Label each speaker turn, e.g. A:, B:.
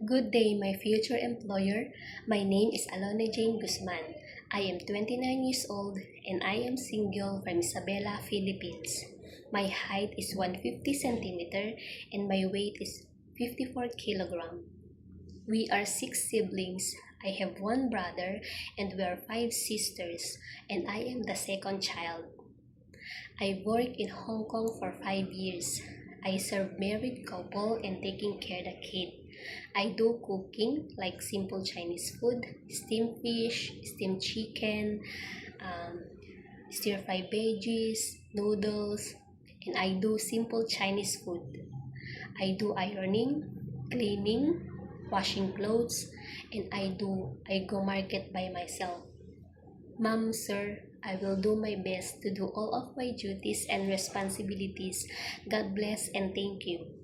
A: Good day, my future employer. My name is Alona Jane Guzman. I am 29 years old and I am single from Isabela, Philippines. My height is 150 centimeter and my weight is 54 kilogram. We are six siblings. I have one brother and we are five sisters, and I am the second child. I work in Hong Kong for 5 years. I serve married couple and taking care the kid. I do cooking like simple Chinese food, steamed fish, steamed chicken, um, stir fry veggies, noodles, and I do simple Chinese food. I do ironing, cleaning, washing clothes, and I go market by myself. Ma'am, sir, I will do my best to do all of my duties and responsibilities. God bless and thank you.